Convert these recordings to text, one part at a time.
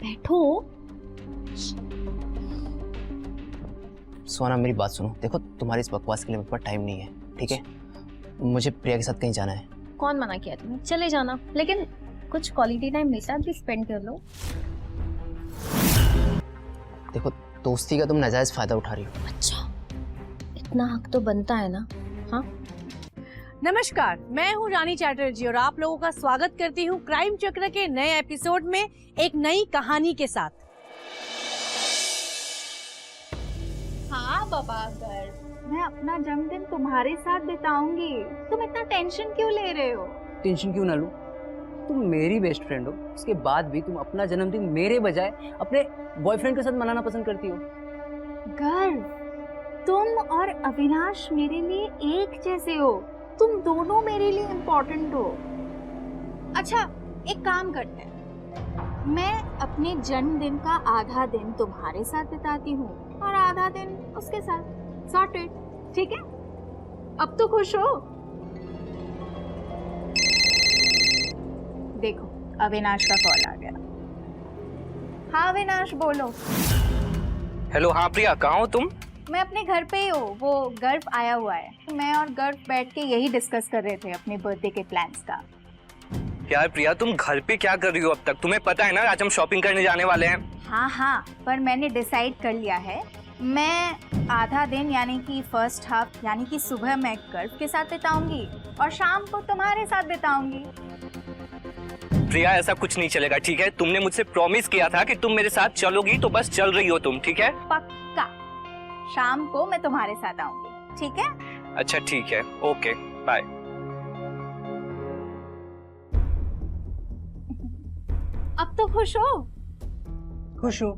बैठो। सोना मेरी बात सुनो, देखो तुम्हारी इस बकवास के लिए मेरे पास टाइम नहीं है, ठीक है? मुझे प्रिया के साथ कहीं जाना है। कौन मना किया तुम्हें? चले जाना, लेकिन कुछ क्वालिटी टाइम मेरे साथ भी स्पेंड कर लो। देखो दोस्ती का तुम नाजायज फायदा उठा रही हो। अच्छा, इतना हक तो बनता है ना। हाँ, नमस्कार, मैं हूँ रानी चैटर्जी और आप लोगों का स्वागत करती हूँ क्राइम चक्र के नए एपिसोड में एक नई कहानी के साथ। हाँ बाबा, अगर मैं अपना जन्मदिन तुम्हारे साथ बिताऊंगी, तुम इतना टेंशन क्यों ले रहे हो? टेंशन क्यों ना लूं? तुम मेरी बेस्ट फ्रेंड हो, उसके बाद भी तुम अपना जन्मदिन मेरे बजाय अपने बॉयफ्रेंड के साथ मनाना पसंद करती हो। गर्व, तुम और अविनाश मेरे लिए एक जैसे हो, तुम दोनों मेरे लिए इम्पोर्टेंट हो। अच्छा, एक काम करते हैं, मैं अपने जन्मदिन का आधा दिन तुम्हारे साथ बिताती हूँ और आधा दिन उसके साथ। सॉर्टेड, ठीक है? अब तो खुश हो? देखो, अविनाश का कॉल आ गया। हाँ अविनाश, बोलो। हेलो, हाँ प्रिया, कहाँ हो तुम? मैं अपने घर पे ही हूँ, वो गर्व आया हुआ है। तो मैं और गर्व बैठ के यही डिस्कस कर रहे थे अपने बर्थडे के प्लान्स का। यार प्रिया, तुम घर पे क्या कर रही हो अब तक? तुम्हें पता है ना आज हम शॉपिंग करने जाने वाले हैं। हाँ, पर मैंने डिसाइड कर लिया है, मैं आधा दिन यानी कि फर्स्ट हाफ यानी कि सुबह मैं गर्व के साथ बिताऊंगी और शाम को तुम्हारे साथ बिताऊंगी। प्रिया, ऐसा कुछ नहीं चलेगा, ठीक है? तुमने मुझसे प्रॉमिस किया था कि तुम मेरे साथ चलोगी, तो बस चल रही हो तुम, ठीक है? पक्का, शाम को मैं तुम्हारे साथ आऊंगी, ठीक है? अच्छा ठीक है, ओके बाय। अब तो खुश हो? खुश हो?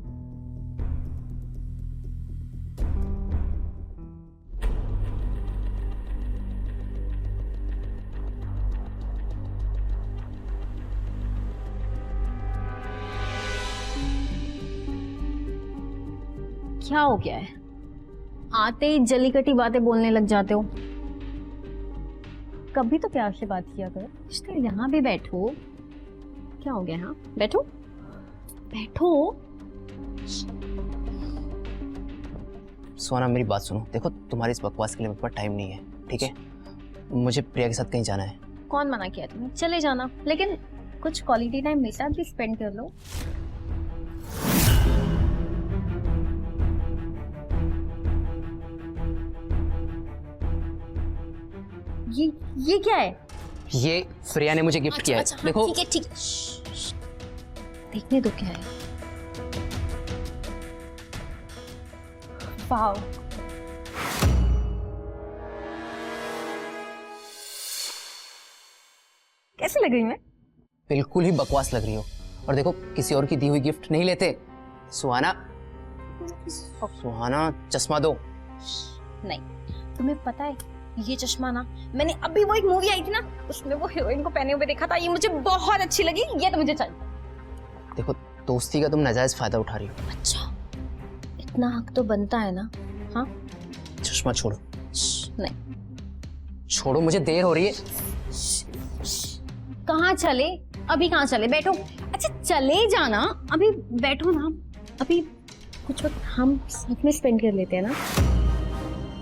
क्या हो गया है? आते ही जली कटी बातें बोलने लग जाते हो। कभी तो प्यार से बात किया करो। इसलिए यहाँ भी बैठो। क्या हो गया? हाँ, बैठो बैठो। सोना मेरी बात सुनो, देखो तुम्हारी इस बकवास के लिए मेरे पास टाइम नहीं है, ठीक है? मुझे प्रिया के साथ कहीं जाना है। कौन मना किया तुम्हें? चले जाना, लेकिन कुछ क्वालिटी टाइम मेरे साथ भी स्पेंड कर लो। ये क्या है? ये प्रिया ने मुझे गिफ्ट किया है। हाँ, देखो ठीक है ठीक है। देखने दो क्या है। वाओ, कैसी लग रही मैं? बिल्कुल ही बकवास लग रही हो। और देखो, किसी और की दी हुई गिफ्ट नहीं लेते। सुहाना, सुहाना चश्मा दो। नहीं, तुम्हें पता है ये चश्मा ना, मैंने अभी वो एक मूवी आई थी ना, उसमें वो हीरोइन को पहने हुए देखा था। ये मुझे बहुत अच्छी लगी, ये तो मुझे चाहिए। देखो दोस्ती का तुम नाजायज फायदा उठा रही हो। अच्छा, इतना हक तो बनता है ना। हाँ, चश्मा छोड़ो। नहीं, छोड़ो, मुझे देर हो रही है। कहाँ चले? अभी कहाँ चले? बैठो। अच्छा चले जाना, अभी बैठो ना। अभी कुछ वक्त हम साथ में स्पेंड कर लेते हैं ना।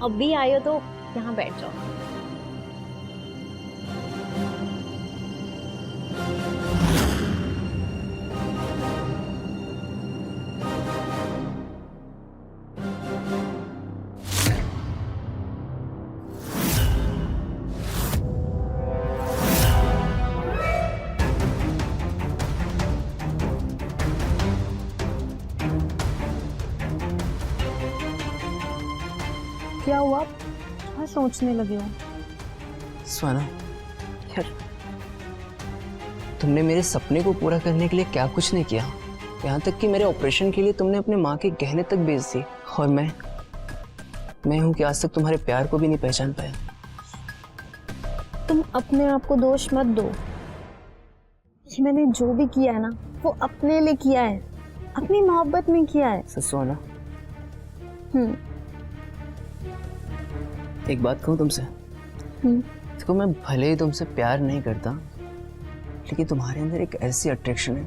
अभी आए हो तो यहाँ बैठ जाओ। क्या हुआ? क्या सोचने लगे हो? सुहाना, यार तुमने मेरे सपने को पूरा करने के लिए क्या कुछ नहीं किया। यहाँ तक कि मेरे ऑपरेशन के लिए तुमने अपने माँ के गहने तक बेच दिए। और मैं हूँ कि आज तक तुम्हारे प्यार को भी नहीं पहचान पाया। तुम अपने आप को दोष मत दो। कि मैंने जो भी किया है ना, वो अपने लिए किया है, अपनी मोहब्बत में किया है। सच सुहाना, एक बात कहूँ तुमसे। देखो, मैं भले ही तुमसे प्यार नहीं करता, लेकिन तुम्हारे अंदर एक ऐसी अट्रैक्शन है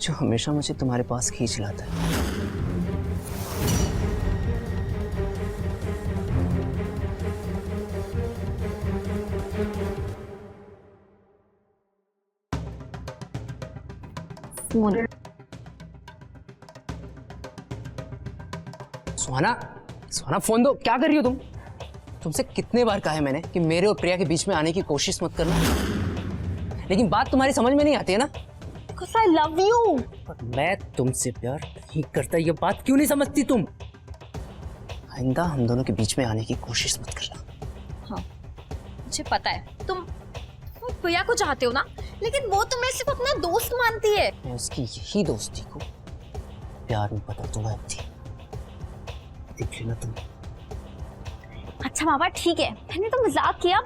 जो हमेशा मुझे तुम्हारे पास खींच लाता है। फोन। सुहाना, सुहाना फोन दो। क्या कर रही हो तुम? तुमसे कितने बार कहा है मैंने कि मेरे और प्रिया के बीच में आने की कोशिश मत करना, लेकिन बात तुम्हारी समझ में नहीं आती है ना। Because I love you. पर मैं तुमसे प्यार नहीं करता, ये बात क्यों नहीं समझती तुम? आइंदा हम दोनों के बीच में आने की कोशिश मत करना। हाँ, मुझे पता है तुम प्रिया को चाहते हो ना, लेकिन वो तुम्हें सिर्फ अपना दोस्त मानती है। मैं उसकी यही दोस्ती को प्यार में बदल दूंगा अब थी। देख लेना तुम। अच्छा बाबा ठीक है, मैंने तो मजाक किया।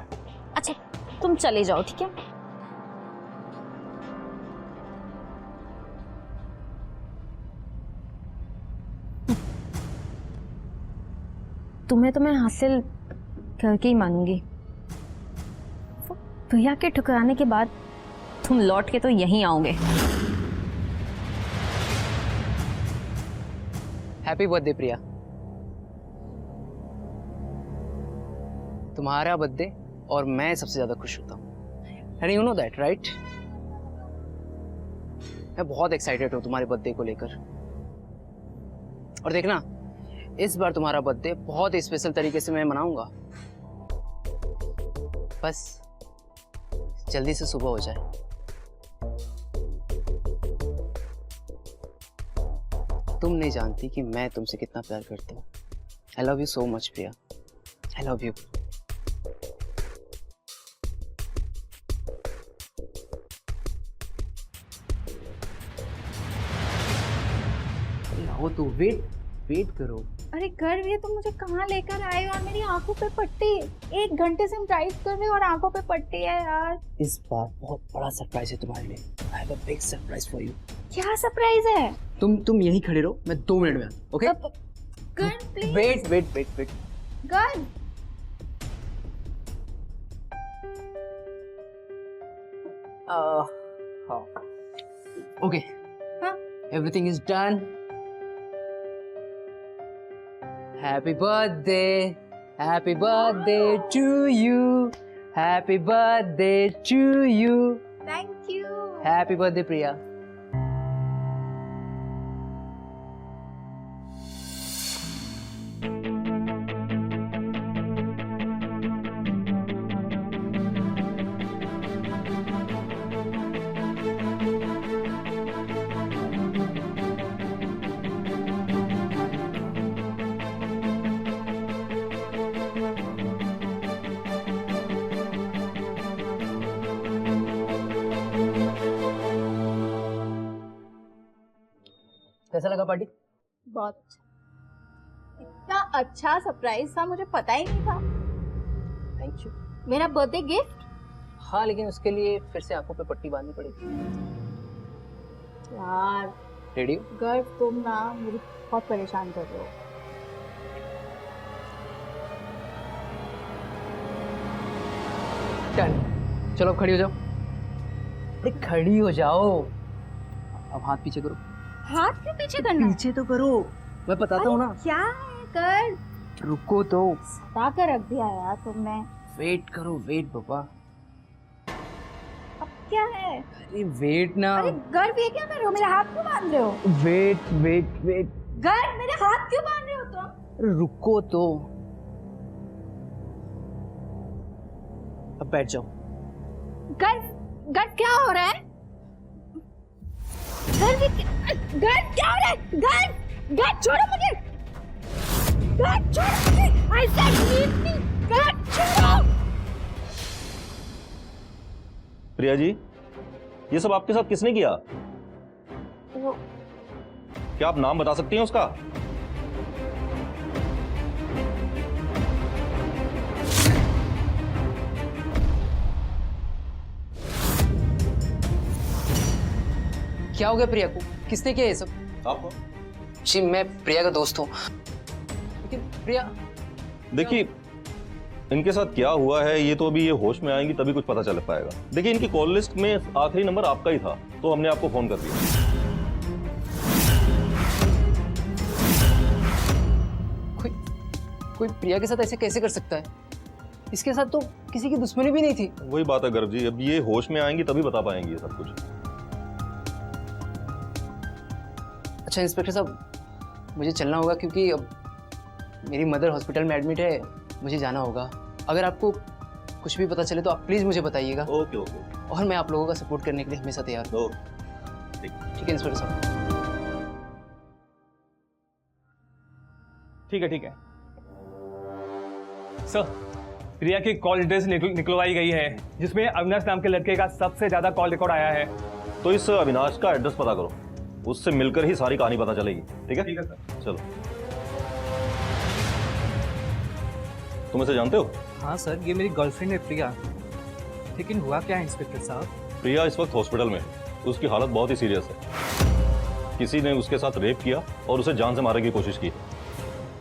अच्छा तुम चले जाओ, ठीक है? तुम्हें तो मैं हासिल करके ही मानूंगी। भैया के ठुकराने के बाद तुम लौट के तो यहीं आओगे। हैप्पी बर्थडे प्रिया। तुम्हारा बर्थडे और मैं सबसे ज्यादा खुश होता हूँ। And you know that right? मैं बहुत एक्साइटेड हूँ तुम्हारे बर्थडे को लेकर। और देखना, इस बार तुम्हारा बर्थडे बहुत ही स्पेशल तरीके से मैं मनाऊंगा। बस जल्दी से सुबह हो जाए। तुम नहीं जानती कि मैं तुमसे कितना प्यार करता हूँ। I love you so much Priya. I love you. आओ तो वेट करो। अरे गर्व, ये तुम मुझे कहाँ लेकर आए हो? और मेरी आंखों पे पट्टी। 1 घंटे से हम ड्राइव कर रहे हैं और आंखों पे पट्टी है यार। इस बार बहुत बड़ा सरप्राइज है तुम्हारे लिए। I have a big surprise for you. क्या सरप्राइज है? तुम यहीं खड़े रहो, मैं 2 मिनट में आता हूँ। ओके? गर्व प्लीज। वेट। गर्व, हाँ। ओके। हाँ? Everything is done. Happy birthday to you. Happy birthday to you. Thank you. Happy birthday Priya. कैसा लगा पार्टी? बहुत अच्छा। इतना अच्छा सरप्राइज था, मुझे पता ही नहीं था। Thank you. मेरा बर्थडे गिफ्ट? हाँ, लेकिन उसके लिए फिर से आंखों पे पट्टी बांधनी पड़ेगी। यार रेडी? गर्व, तुम ना मुझे बहुत परेशान कर रहे हो। डन। चलो अब खड़ी हो जाओ। अरे खड़ी हो जाओ। अब हाथ पीछे करो। हाथ के पीछे करना? पीछे तो करो, मैं बताता हूँ ना। क्या है कर? रुको तो। सता कर रख दिया यार तुमने। वेट करो, वेट पापा। अब क्या है? अरे वेट ना। अरे गर्व, ये क्या कर रहे हो? मेरे हाथ क्यों बांध रहे हो? वेट। गर्व, मेरे हाथ क्यों बांध रहे हो तुम? अरे रुको तो। अब बैठ जाओ। गर्व क्या हो रहा है? गर्व क्या हो रहा है? गर्व छोड़ो मुझे। गर्व छोड़ो मुझे। I said leave me. गर्व छोड़ो। प्रिया जी, ये सब आपके साथ किसने किया? क्या आप नाम बता सकती हैं उसका? क्या हो गया प्रिया को? किसने किया ये सब? आपको? जी मैं प्रिया का दोस्त हूँ। लेकिन प्रिया, देखिए, इनके साथ क्या हुआ है ये तो अभी ये होश में आएंगी तभी कुछ पता चल पाएगा। देखिए, इनकी कॉल लिस्ट में आखिरी नंबर आपका ही था, तो हमने आपको फोन कर दिया। कोई प्रिया के साथ ऐसे कैसे कर सकता है? इसके साथ तो किसी की दुश्मनी भी नहीं थी। वही बात है गर्भ जी, अब ये होश में आएंगी तभी बता पाएंगी ये सब कुछ। अच्छा इंस्पेक्टर साहब, मुझे चलना होगा क्योंकि अब मेरी मदर हॉस्पिटल में एडमिट है, मुझे जाना होगा। अगर आपको कुछ भी पता चले तो आप प्लीज़ मुझे बताइएगा। ओके ओके और मैं आप लोगों का सपोर्ट करने के लिए हमेशा तैयार हूँ। ओके। ठीक है इंस्पेक्टर साहब। ठीक है सर, प्रिया की कॉल डिटेल्स निकलवाई गई है जिसमें अविनाश नाम के लड़के का सबसे ज्यादा कॉल रिकॉर्ड आया है। तो इस अविनाश का एड्रेस पता करो, उससे मिलकर ही सारी कहानी पता चलेगी। ठीक है ठीक है सर। चलो। तुम इसे जानते हो? हाँ सर, ये मेरी गर्लफ्रेंड है प्रिया। लेकिन हुआ क्या है इंस्पेक्टर साहब? प्रिया इस वक्त हॉस्पिटल में है, उसकी हालत बहुत ही सीरियस है। किसी ने उसके साथ रेप किया और उसे जान से मारने की कोशिश की।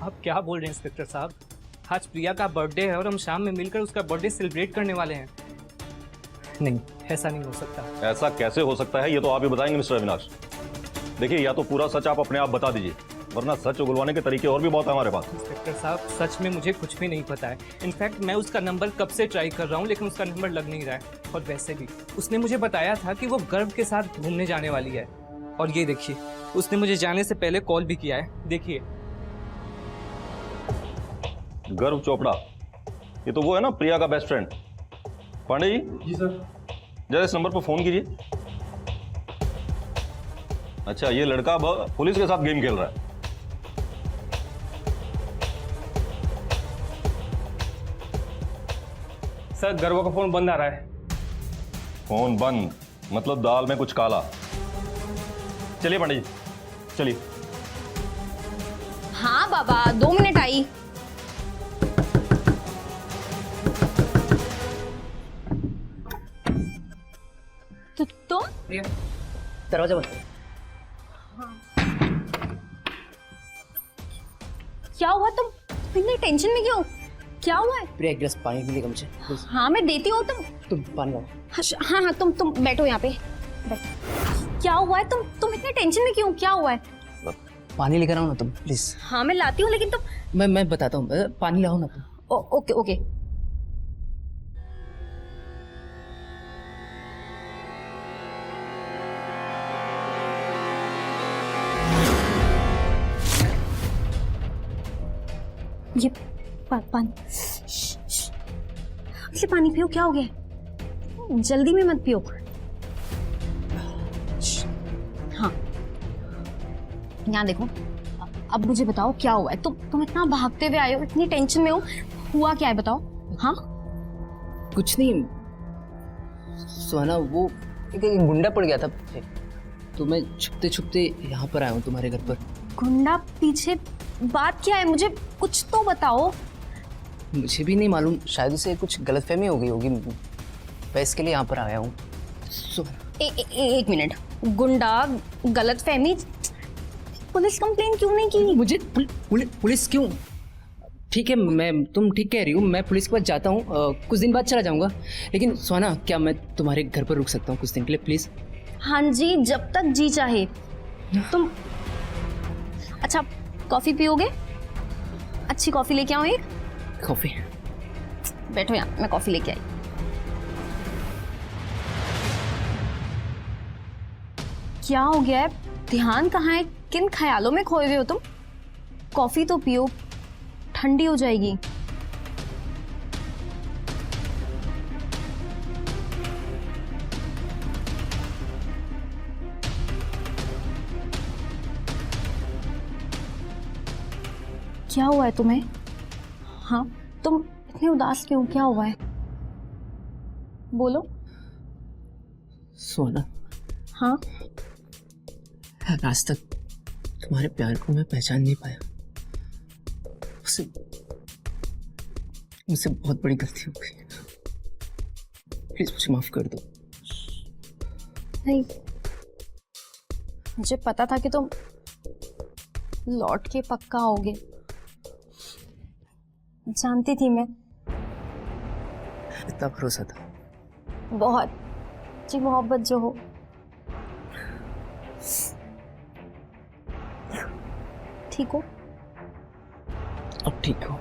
आप क्या बोल रहे हैं इंस्पेक्टर साहब? आज प्रिया का बर्थडे है और हम शाम में मिलकर उसका बर्थडे सेलिब्रेट करने वाले हैं। नहीं, ऐसा नहीं हो सकता। ऐसा कैसे हो सकता है ये तो आप ही बताएंगे मिस्टर अविनाश। देखिए, या तो पूरा सच आप अपने आप बता दीजिए, वरना सच उगलवाने के तरीके और भी बहुत है हमारे पास। इंस्पेक्टर साहब, सच में मुझे कुछ भी नहीं पता है। इनफैक्ट मैं उसका नंबर कब से ट्राई कर रहा हूँ लेकिन उसका नंबर लग नहीं रहा है। और वैसे भी उसने मुझे बताया था कि वो गर्व के साथ घूमने जाने वाली है। और ये देखिए, उसने मुझे जाने से पहले कॉल भी किया है। देखिए। गर्व चोपड़ा, ये तो वो है ना प्रिया का best friend. Pandey ji sir, जरा इस नंबर पर फोन कीजिए। अच्छा, ये लड़का अब पुलिस के साथ गेम खेल रहा है। सर, गर्व का फोन बंद आ रहा है। फोन बंद मतलब दाल में कुछ काला। चलिए पांडे जी, चलिए। हाँ बाबा, 2 मिनट आई। तो तुम दरवाजा बंद। क्या हुआ? तुम इतनी टेंशन में क्यों? क्या हुआ है? प्रिया एक गिलास पानी मिलेगा मुझे प्लीज? हाँ मैं देती हूँ। तुम पानी लाओ। हाँ हाँ, तुम बैठो यहाँ पे। क्या हुआ है? तुम इतने टेंशन में क्यों? क्या हुआ है? पानी लेकर आओ ना तुम प्लीज। हाँ मैं लाती हूँ, लेकिन तुम मैं बताता हूँ, पानी लाओ ना तुम। Okay okay. ये पानी, इसे पानी पियो। क्या हो गया? जल्दी में मत पियो। हाँ, यहाँ देखो। अब मुझे बताओ क्या हुआ है? तुम इतना भागते हुए आए हो, इतनी टेंशन में हो, हुआ क्या है बताओ। हाँ कुछ नहीं सोना, वो एक गुंडा पड़ गया था तो मैं छुपते छुपते यहाँ पर आया हूँ तुम्हारे घर पर। गुंडा पीछे? बात क्या है? मुझे कुछ तो बताओ। मुझे भी नहीं मालूम, शायद उसे कुछ गलतफहमी हो गई होगी, मैं इसके लिए यहाँ पर आया हूँ। एक मिनट। गुंडा, गलतफहमी, पुलिस कंप्लेन क्यों नहीं की? मुझे पुलिस क्यों? ठीक है, तुम ठीक कह रही हो, मैं पुलिस के पास जाता हूँ, कुछ दिन बाद चला जाऊँगा। लेकिन सोना, क्या मैं तुम्हारे घर पर रुक सकता हूँ कुछ दिन के लिए प्लीज़? हाँ जी, जब तक जी चाहे। तुम अच्छा कॉफी पियोगे? अच्छी कॉफी लेके आओ एक। कॉफी? बैठो यहाँ, मैं कॉफी लेके आई। क्या हो गया है? ध्यान कहाँ है? किन ख्यालों में खोए हुए हो तुम? कॉफी तो पियो, ठंडी हो जाएगी। क्या हुआ है तुम्हें? हाँ, तुम इतने उदास क्यों? क्या हुआ है? बोलो। सोना, हाँ, आज तक तुम्हारे प्यार को मैं पहचान नहीं पाया। मुझसे बहुत बड़ी गलती हो गई, प्लीज मुझे माफ कर दो। नहीं, मुझे पता था कि तुम लौट के पक्का आओगे, जानती थी मैं। इतना भरोसा था? बहुत जी, मोहब्बत जो हो। ठीक हो? अब ठीक हो।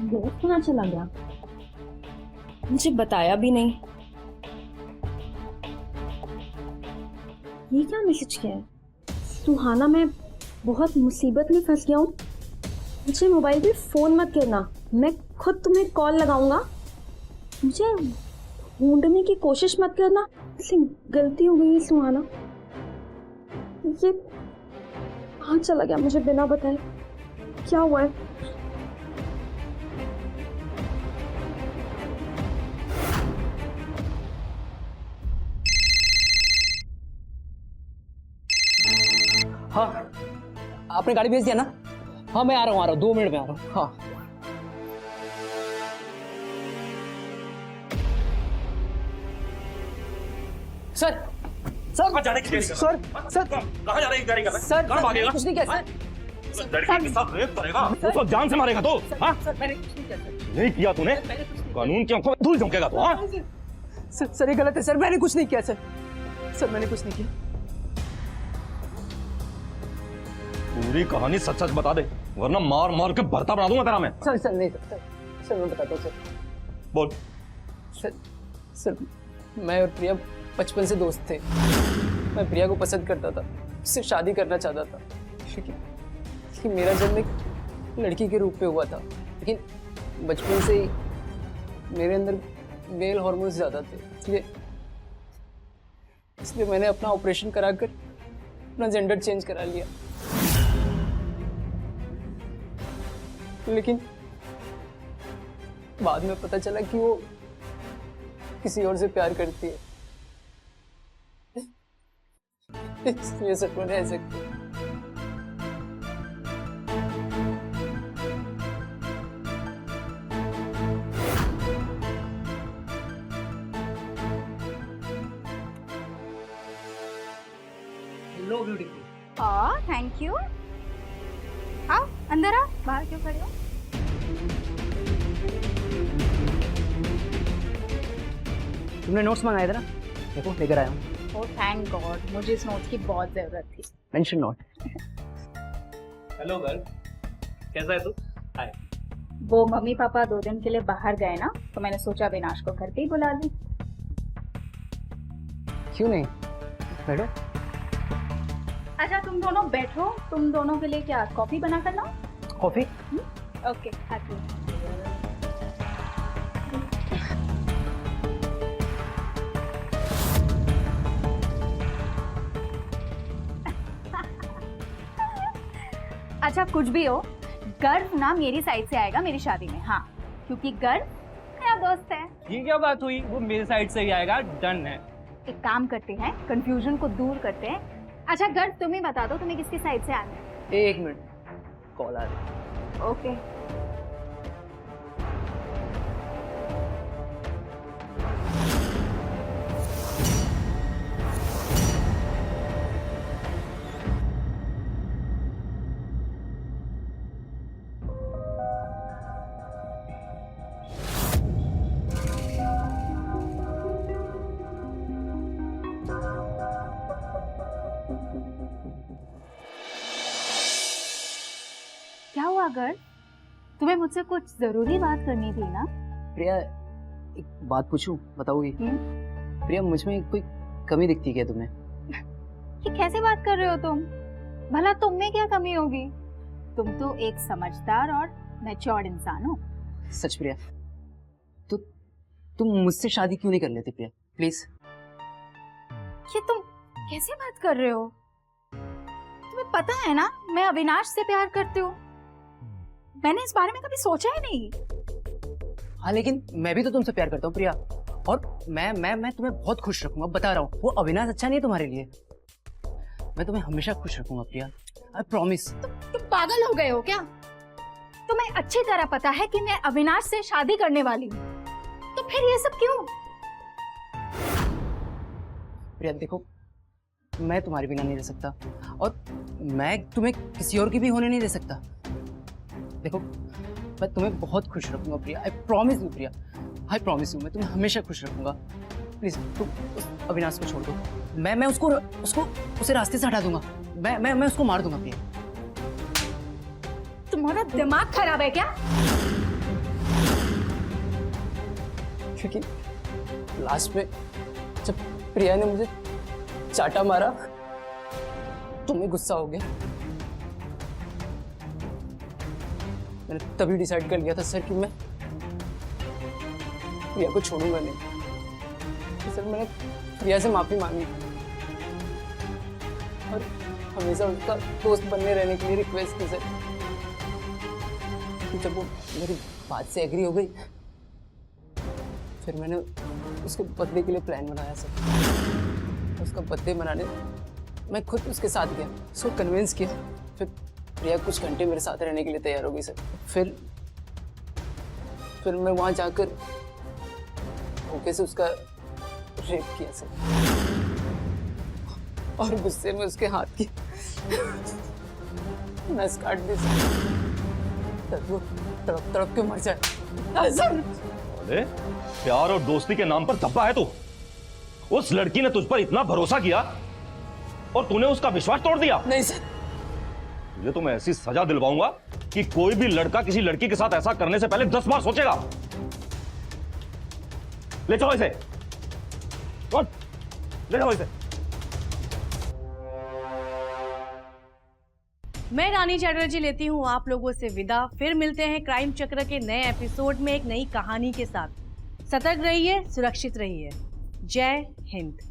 दोस्त कहाँ चला गया? मुझे बताया भी नहीं। ये क्या मैसेज किया है? सुहाना, मैं बहुत मुसीबत में फंस गया हूँ, मुझे मोबाइल पे फोन मत करना, मैं खुद तुम्हें कॉल लगाऊंगा, मुझे ढूंढने की कोशिश मत करना, मुझसे गलती हो गई सुहाना। ये कहाँ चला गया मुझे बिना बताए? क्या हुआ है? हाँ, आपने गाड़ी भेज दिया ना? हाँ, मैं आ रहा हूँ 2 मिनट में आ रहा हूँ। हाँ। सर, सर, कहाँ जाने की सर, सर, कहाँ जा रहे हैं गाड़ी का? सर, कहाँ भागेगा? कुछ नहीं किया सर। लड़की के साथ रेप करेगा? उसको जान से मारेगा तो? हाँ? सर, मैंने कुछ नहीं किया सर। नहीं किया तूने? कानून की आंखों में धूल झोंकेगा तो? हाँ? सर, ये गलत है सर, मैंने कुछ नहीं किया सर। सर, मैंने कुछ नहीं किया। पूरी कहानी सच सच बता दे, वरना मार मार के भरता बना दूंगा तेरा मैं। सर, नहीं सर, मैं बताता हूँ सर। बोल। सर, मैं और प्रिया बचपन से दोस्त थे। मैं प्रिया को पसंद करता था, उससे शादी करना चाहता था, लेकिन मेरा जन्म एक लड़की के रूप में हुआ था। लेकिन बचपन से ही मेरे अंदर मेल हार्मोन्स ज़्यादा थे, इसलिए मैंने अपना ऑपरेशन कराकर अपना जेंडर चेंज करा लिया। लेकिन बाद में पता चला कि वो किसी और से प्यार करती है, इसलिए सर मैंने ऐसे किया। लो ब्यूटीफुल। Thank you. आओ अंदर आओ, बाहर क्यों खड़े हो? तुमने नोट्स मंगाए थे ना, देखो लेकर आया हूँ। ओह थैंक गॉड, मुझे इस नोट्स की बहुत जरूरत थी। Mention note. हेलो गर्ल, कैसा है तू? हाय। वो मम्मी पापा 2 दिन के लिए बाहर गए ना, तो मैंने सोचा अविनाश को घर पे ही बुला लूं। क्यों नहीं, बैठो। अच्छा तुम दोनों बैठो, तुम दोनों के लिए क्या कॉफी बना कर लाऊं? कॉफी? ओके आती हूँ। अच्छा कुछ भी हो, गर्व ना मेरी साइड से आएगा मेरी शादी में। हाँ, क्योंकि गर्व मेरा दोस्त है। ये क्या बात हुई? वो मेरे साइड से ही आएगा, डन है। एक काम करते हैं, कंफ्यूजन को दूर करते हैं। अच्छा गर्व तुम ही बता दो तुम्हें किसकी साइड से आना है। 1 मिनट, कॉल आ रही है। ओके। क्या हुआ गर्व? तुम्हें मुझसे कुछ जरूरी बात करनी थी ना? प्रिया, एक बात पूछूं, बताओगी? प्रिया, मुझ में कोई कमी दिखती है क्या तुम्हें? ये कैसे बात कर रहे हो तुम? भला तुम में क्या कमी होगी? तुम तो एक समझदार और मैच्योर्ड इंसान हो। सच प्रिया, तो तुम मुझसे शादी क्यों नहीं कर लेते प्रिया, प्लीज? ये तुम कैसे बात कर रहे हो? तुम्हें पता है ना मैं अविनाश से प्यार करती हूँ। मैंने इस बारे में कभी सोचा ही नहीं। हाँ लेकिन मैं भी तो तुमसे प्यार करता हूँ प्रिया, और मैं तुम्हें बहुत खुश रखूंगा, बता रहा हूँ। वो अविनाश अच्छा नहीं है तुम्हारे लिए, मैं तुम्हें हमेशा खुश रखूंगा प्रिया, आई प्रॉमिस। तुम पागल हो गए हो क्या? तुम्हें अच्छी तरह पता है कि मैं अविनाश से शादी करने वाली हूँ, तो फिर ये सब क्यों? प्रिया देखो, मैं तुम्हारे बिना नहीं रह सकता, और मैं तुम्हें किसी और की भी होने नहीं दे सकता। देखो, मैं तुम्हें बहुत खुश रखूंगा Priya, I promise you Priya, I promise you, मैं तुम्हें हमेशा खुश रखूंगा। प्लीज तुम उस अविनाश को छोड़ दो, मैं उसे रास्ते से हटा दूंगा, मैं उसको मार दूंगा प्रिया। तुम्हारा दिमाग खराब है क्या? क्योंकि लास्ट में जब प्रिया ने मुझे चाटा मारा, तुम्हें गुस्सा हो गया। मैंने तभी डिसाइड कर लिया था सर कि मैं प्रिया को छोड़ूंगा नहीं। तो सर मैंने प्रिया से माफी मांगी और हमेशा उसका दोस्त बनने रहने के लिए रिक्वेस्ट की सर। जब वो मेरी बात से एग्री हो गई, फिर मैंने उसके बर्थडे के लिए प्लान बनाया सर। उसका बर्थडे मनाने मैं खुद उसके साथ गया, उसको कन्विंस किया। फिर प्रिया कुछ घंटे मेरे साथ रहने के लिए तैयार हो गई सर। फिर मैं वहां जाकर धोखे से उसका रेप किया सर, और गुस्से में उसके हाथ की नस काट दी सर। तब वो तड़प तड़प के मर जाए सर। अरे प्यार और दोस्ती के नाम पर धब्बा है तू। उस लड़की ने तुझ पर इतना भरोसा किया और तूने उसका विश्वास तोड़ दिया। नहीं सर, तुझे तो मैं ऐसी सजा दिलवाऊंगा कि कोई भी लड़का किसी लड़की के साथ ऐसा करने से पहले 10 बार सोचेगा। ले चलो इसे, ले जाओ इसे। मैं रानी चैटर्जी लेती हूँ आप लोगों से विदा। फिर मिलते हैं क्राइम चक्र के नए एपिसोड में एक नई कहानी के साथ। सतर्क रहिए, सुरक्षित रहिए। जय हिंद।